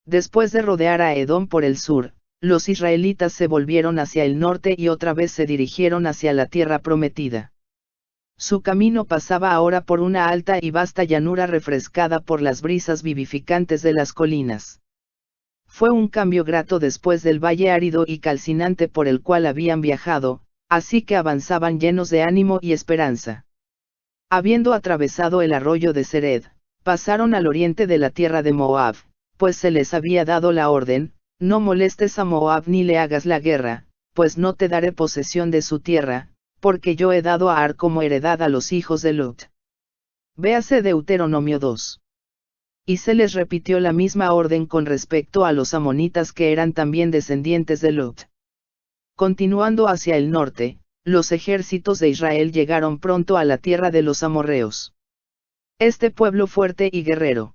Después de rodear a Edom por el sur, los israelitas se volvieron hacia el norte y otra vez se dirigieron hacia la tierra prometida. Su camino pasaba ahora por una alta y vasta llanura refrescada por las brisas vivificantes de las colinas. Fue un cambio grato después del valle árido y calcinante por el cual habían viajado, así que avanzaban llenos de ánimo y esperanza. Habiendo atravesado el arroyo de Sered, pasaron al oriente de la tierra de Moab, pues se les había dado la orden: no molestes a Moab ni le hagas la guerra, pues no te daré posesión de su tierra, porque yo he dado a Ar como heredad a los hijos de Lot. Véase Deuteronomio 2. Y se les repitió la misma orden con respecto a los amonitas que eran también descendientes de Lot. Continuando hacia el norte, los ejércitos de Israel llegaron pronto a la tierra de los amorreos. Este pueblo fuerte y guerrero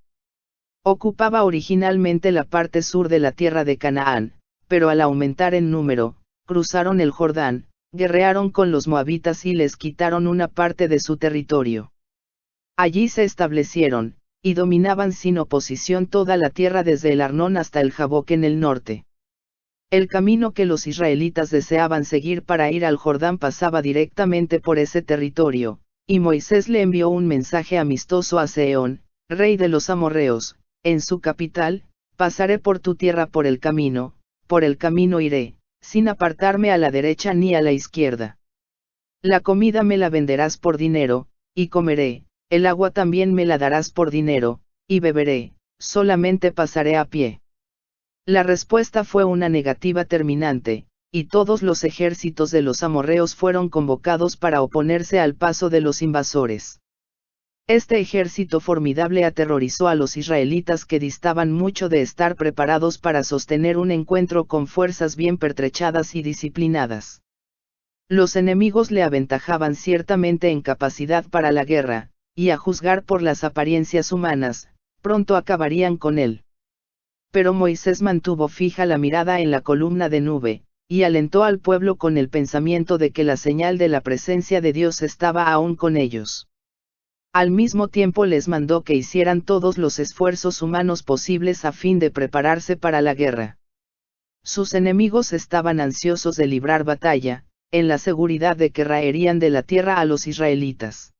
ocupaba originalmente la parte sur de la tierra de Canaán, pero al aumentar en número, cruzaron el Jordán, guerrearon con los moabitas y les quitaron una parte de su territorio. Allí se establecieron, y dominaban sin oposición toda la tierra desde el Arnón hasta el Jaboc en el norte. El camino que los israelitas deseaban seguir para ir al Jordán pasaba directamente por ese territorio, y Moisés le envió un mensaje amistoso a Sehón, rey de los amorreos, en su capital: pasaré por tu tierra por el camino iré, sin apartarme a la derecha ni a la izquierda. La comida me la venderás por dinero, y comeré; el agua también me la darás por dinero, y beberé; solamente pasaré a pie. La respuesta fue una negativa terminante, y todos los ejércitos de los amorreos fueron convocados para oponerse al paso de los invasores. Este ejército formidable aterrorizó a los israelitas, que distaban mucho de estar preparados para sostener un encuentro con fuerzas bien pertrechadas y disciplinadas. Los enemigos le aventajaban ciertamente en capacidad para la guerra, y a juzgar por las apariencias humanas, pronto acabarían con él. Pero Moisés mantuvo fija la mirada en la columna de nube, y alentó al pueblo con el pensamiento de que la señal de la presencia de Dios estaba aún con ellos. Al mismo tiempo les mandó que hicieran todos los esfuerzos humanos posibles a fin de prepararse para la guerra. Sus enemigos estaban ansiosos de librar batalla, en la seguridad de que raerían de la tierra a los israelitas.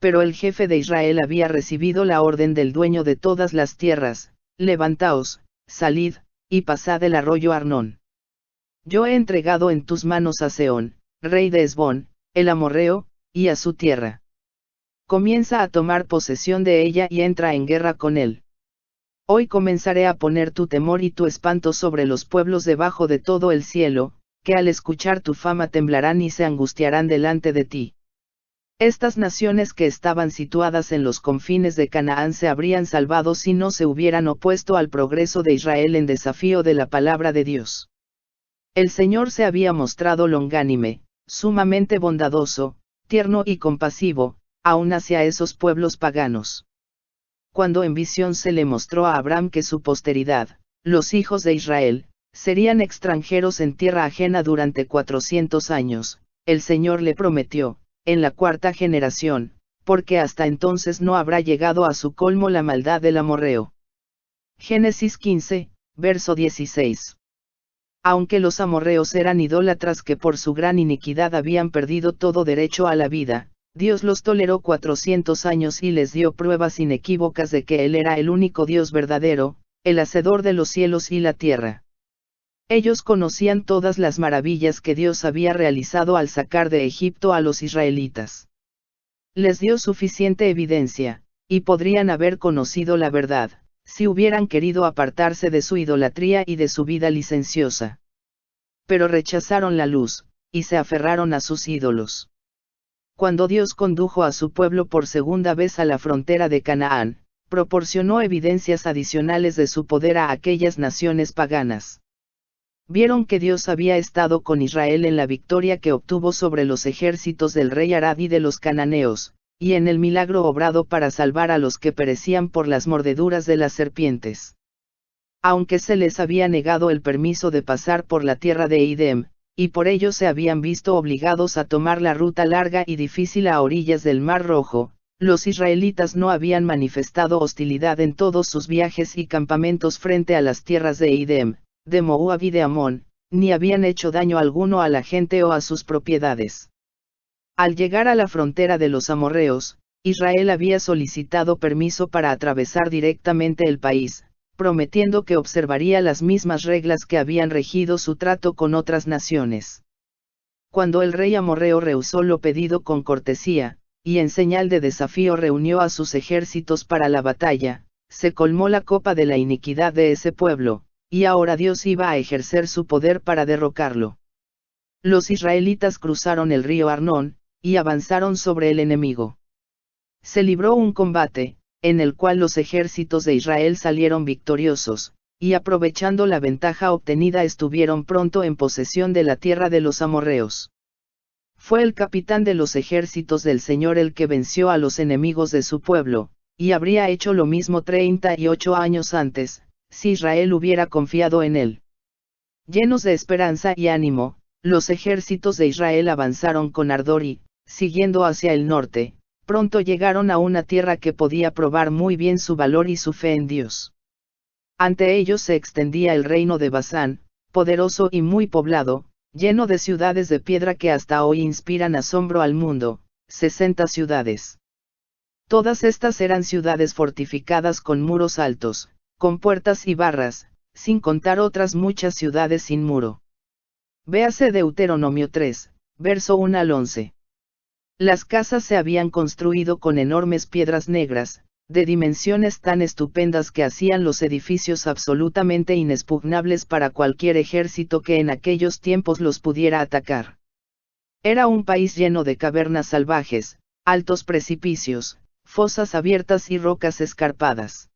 Pero el jefe de Israel había recibido la orden del dueño de todas las tierras: levantaos, salid, y pasad el arroyo Arnón. Yo he entregado en tus manos a Sehón, rey de Hesbón, el amorreo, y a su tierra. Comienza a tomar posesión de ella y entra en guerra con él. Hoy comenzaré a poner tu temor y tu espanto sobre los pueblos debajo de todo el cielo, que al escuchar tu fama temblarán y se angustiarán delante de ti. Estas naciones que estaban situadas en los confines de Canaán se habrían salvado si no se hubieran opuesto al progreso de Israel en desafío de la palabra de Dios. El Señor se había mostrado longánime, sumamente bondadoso, tierno y compasivo, aún hacia esos pueblos paganos. Cuando en visión se le mostró a Abraham que su posteridad, los hijos de Israel, serían extranjeros en tierra ajena durante 400 años, el Señor le prometió: en la cuarta generación, porque hasta entonces no habrá llegado a su colmo la maldad del amorreo. Génesis 15, verso 16. Aunque los amorreos eran idólatras que por su gran iniquidad habían perdido todo derecho a la vida, Dios los toleró 400 años y les dio pruebas inequívocas de que Él era el único Dios verdadero, el hacedor de los cielos y la tierra. Ellos conocían todas las maravillas que Dios había realizado al sacar de Egipto a los israelitas. Les dio suficiente evidencia, y podrían haber conocido la verdad, si hubieran querido apartarse de su idolatría y de su vida licenciosa. Pero rechazaron la luz, y se aferraron a sus ídolos. Cuando Dios condujo a su pueblo por segunda vez a la frontera de Canaán, proporcionó evidencias adicionales de su poder a aquellas naciones paganas. Vieron que Dios había estado con Israel en la victoria que obtuvo sobre los ejércitos del rey Arad y de los cananeos, y en el milagro obrado para salvar a los que perecían por las mordeduras de las serpientes. Aunque se les había negado el permiso de pasar por la tierra de Edom, y por ello se habían visto obligados a tomar la ruta larga y difícil a orillas del Mar Rojo, Los israelitas no habían manifestado hostilidad en todos sus viajes y campamentos frente a las tierras de Edom, de Moab y de Amón, ni habían hecho daño alguno a la gente o a sus propiedades. Al llegar a la frontera de los amorreos, Israel había solicitado permiso para atravesar directamente el país, prometiendo que observaría las mismas reglas que habían regido su trato con otras naciones. Cuando el rey amorreo rehusó lo pedido con cortesía, y en señal de desafío reunió a sus ejércitos para la batalla, se colmó la copa de la iniquidad de ese pueblo, y ahora Dios iba a ejercer su poder para derrocarlo. Los israelitas cruzaron el río Arnón, y avanzaron sobre el enemigo. Se libró un combate, en el cual los ejércitos de Israel salieron victoriosos, y aprovechando la ventaja obtenida estuvieron pronto en posesión de la tierra de los amorreos. Fue el capitán de los ejércitos del Señor el que venció a los enemigos de su pueblo, y habría hecho lo mismo 38 años antes, si Israel hubiera confiado en él. Llenos de esperanza y ánimo, los ejércitos de Israel avanzaron con ardor y, siguiendo hacia el norte, pronto llegaron a una tierra que podía probar muy bien su valor y su fe en Dios. Ante ellos se extendía el reino de Basán, poderoso y muy poblado, lleno de ciudades de piedra que hasta hoy inspiran asombro al mundo, 60 ciudades. Todas estas eran ciudades fortificadas con muros altos, con puertas y barras, sin contar otras muchas ciudades sin muro. Véase Deuteronomio 3, verso 1 al 11. Las casas se habían construido con enormes piedras negras, de dimensiones tan estupendas que hacían los edificios absolutamente inexpugnables para cualquier ejército que en aquellos tiempos los pudiera atacar. Era un país lleno de cavernas salvajes, altos precipicios, fosas abiertas y rocas escarpadas.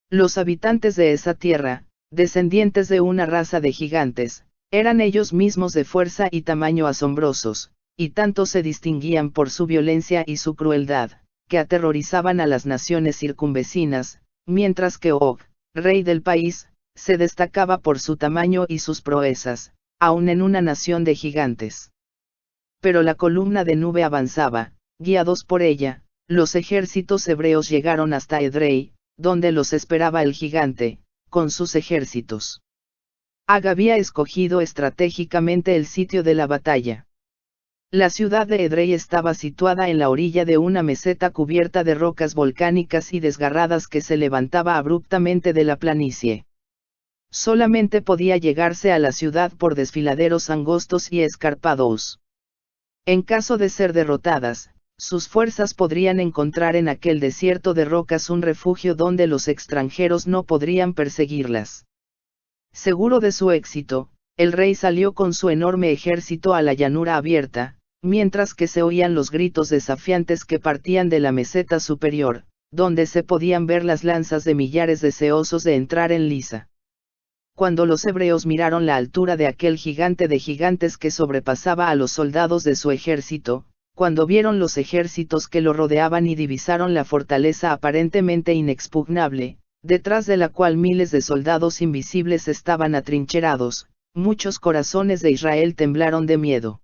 Los habitantes de esa tierra, descendientes de una raza de gigantes, eran ellos mismos de fuerza y tamaño asombrosos, y tanto se distinguían por su violencia y su crueldad, que aterrorizaban a las naciones circunvecinas, mientras que Og, rey del país, se destacaba por su tamaño y sus proezas, aun en una nación de gigantes. Pero la columna de nube avanzaba, guiados por ella, los ejércitos hebreos llegaron hasta Edrei, donde los esperaba el gigante, con sus ejércitos. Ag había escogido estratégicamente el sitio de la batalla. La ciudad de Edrei estaba situada en la orilla de una meseta cubierta de rocas volcánicas y desgarradas que se levantaba abruptamente de la planicie. Solamente podía llegarse a la ciudad por desfiladeros angostos y escarpados. En caso de ser derrotadas, sus fuerzas podrían encontrar en aquel desierto de rocas un refugio donde los extranjeros no podrían perseguirlas. Seguro de su éxito, el rey salió con su enorme ejército a la llanura abierta, mientras que se oían los gritos desafiantes que partían de la meseta superior, donde se podían ver las lanzas de millares deseosos de entrar en liza. Cuando los hebreos miraron la altura de aquel gigante de gigantes que sobrepasaba a los soldados de su ejército, cuando vieron los ejércitos que lo rodeaban y divisaron la fortaleza aparentemente inexpugnable, detrás de la cual miles de soldados invisibles estaban atrincherados, muchos corazones de Israel temblaron de miedo.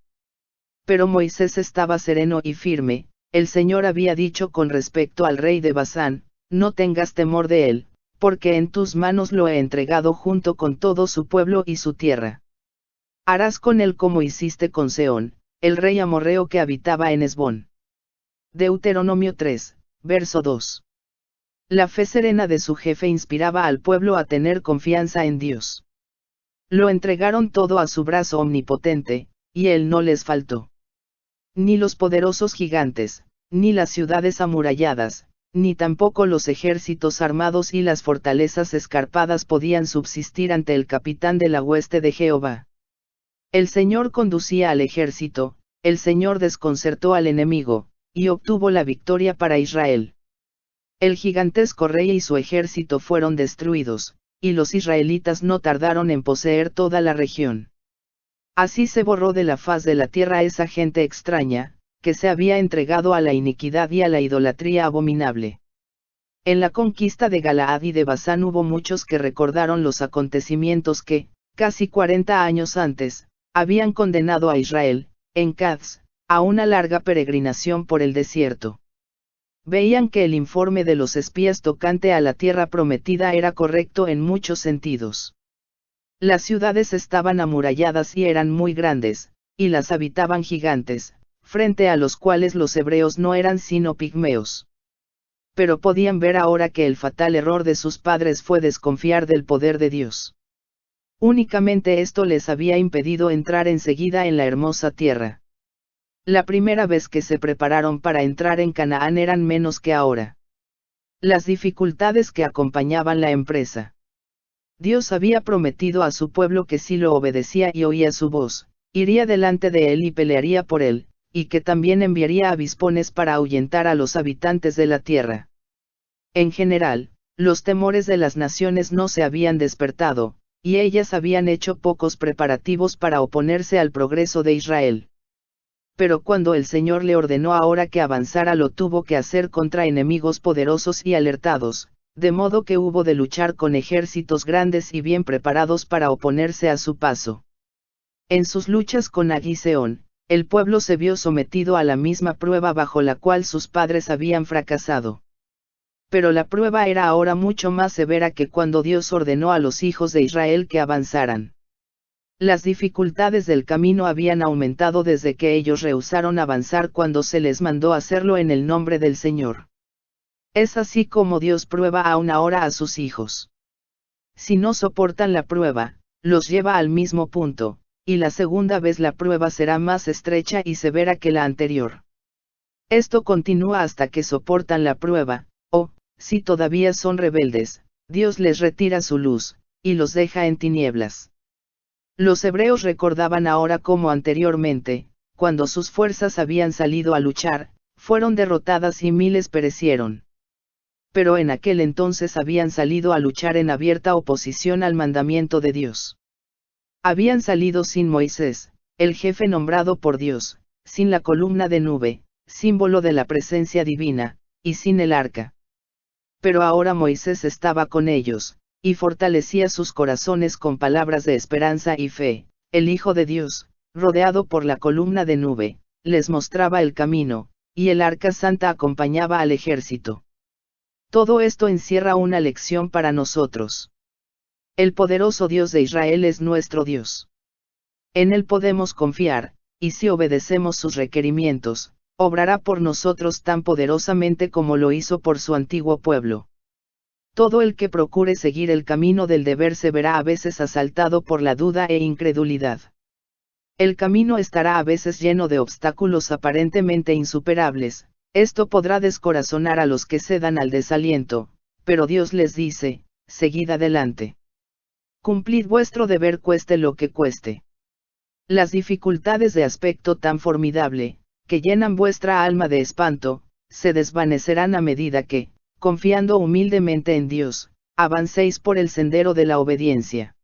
Pero Moisés estaba sereno y firme. El Señor había dicho con respecto al rey de Basán: no tengas temor de él, porque en tus manos lo he entregado junto con todo su pueblo y su tierra. Harás con él como hiciste con Sehón, el rey amorreo que habitaba en Hesbón. Deuteronomio 3, verso 2. La fe serena de su jefe inspiraba al pueblo a tener confianza en Dios. Lo entregaron todo a su brazo omnipotente, y él no les faltó. Ni los poderosos gigantes, ni las ciudades amuralladas, ni tampoco los ejércitos armados y las fortalezas escarpadas podían subsistir ante el capitán de la hueste de Jehová. El Señor conducía al ejército, el Señor desconcertó al enemigo, y obtuvo la victoria para Israel. El gigantesco rey y su ejército fueron destruidos, y los israelitas no tardaron en poseer toda la región. Así se borró de la faz de la tierra esa gente extraña, que se había entregado a la iniquidad y a la idolatría abominable. En la conquista de Galaad y de Basán hubo muchos que recordaron los acontecimientos que, casi 40 años antes, habían condenado a Israel, en Cades, a una larga peregrinación por el desierto. veían que el informe de los espías tocante a la tierra prometida era correcto en muchos sentidos. Las ciudades estaban amuralladas y eran muy grandes, y las habitaban gigantes, frente a los cuales los hebreos no eran sino pigmeos. Pero podían ver ahora que el fatal error de sus padres fue desconfiar del poder de Dios. Únicamente esto les había impedido entrar enseguida en la hermosa tierra. La primera vez que se prepararon para entrar en Canaán eran menos que ahora. Las dificultades que acompañaban la empresa. Dios había prometido a su pueblo que si lo obedecía y oía su voz, iría delante de él y pelearía por él, y que también enviaría avispones para ahuyentar a los habitantes de la tierra. En general, los temores de las naciones no se habían despertado, y ellas habían hecho pocos preparativos para oponerse al progreso de Israel. Pero cuando el Señor le ordenó ahora que avanzara, lo tuvo que hacer contra enemigos poderosos y alertados, de modo que hubo de luchar con ejércitos grandes y bien preparados para oponerse a su paso. En sus luchas con Ag y Sehón, el pueblo se vio sometido a la misma prueba bajo la cual sus padres habían fracasado. Pero la prueba era ahora mucho más severa que cuando Dios ordenó a los hijos de Israel que avanzaran. Las dificultades del camino habían aumentado desde que ellos rehusaron avanzar cuando se les mandó hacerlo en el nombre del Señor. Es así como Dios prueba aún ahora a sus hijos. Si no soportan la prueba, los lleva al mismo punto, y la segunda vez la prueba será más estrecha y severa que la anterior. Esto continúa hasta que soportan la prueba, o, si todavía son rebeldes, Dios les retira su luz, y los deja en tinieblas. Los hebreos recordaban ahora cómo anteriormente, cuando sus fuerzas habían salido a luchar, fueron derrotadas y miles perecieron. Pero en aquel entonces habían salido a luchar en abierta oposición al mandamiento de Dios. Habían salido sin Moisés, el jefe nombrado por Dios, sin la columna de nube, símbolo de la presencia divina, y sin el arca. Pero ahora Moisés estaba con ellos, y fortalecía sus corazones con palabras de esperanza y fe. El Hijo de Dios, rodeado por la columna de nube, les mostraba el camino, y el arca santa acompañaba al ejército. Todo esto encierra una lección para nosotros. El poderoso Dios de Israel es nuestro Dios. En Él podemos confiar, y si obedecemos sus requerimientos, obrará por nosotros tan poderosamente como lo hizo por su antiguo pueblo. Todo el que procure seguir el camino del deber se verá a veces asaltado por la duda e incredulidad. El camino estará a veces lleno de obstáculos aparentemente insuperables. Esto podrá descorazonar a los que cedan al desaliento, pero Dios les dice: seguid adelante. Cumplid vuestro deber cueste lo que cueste. Las dificultades de aspecto tan formidable, que llenan vuestra alma de espanto, se desvanecerán a medida que, confiando humildemente en Dios, avancéis por el sendero de la obediencia.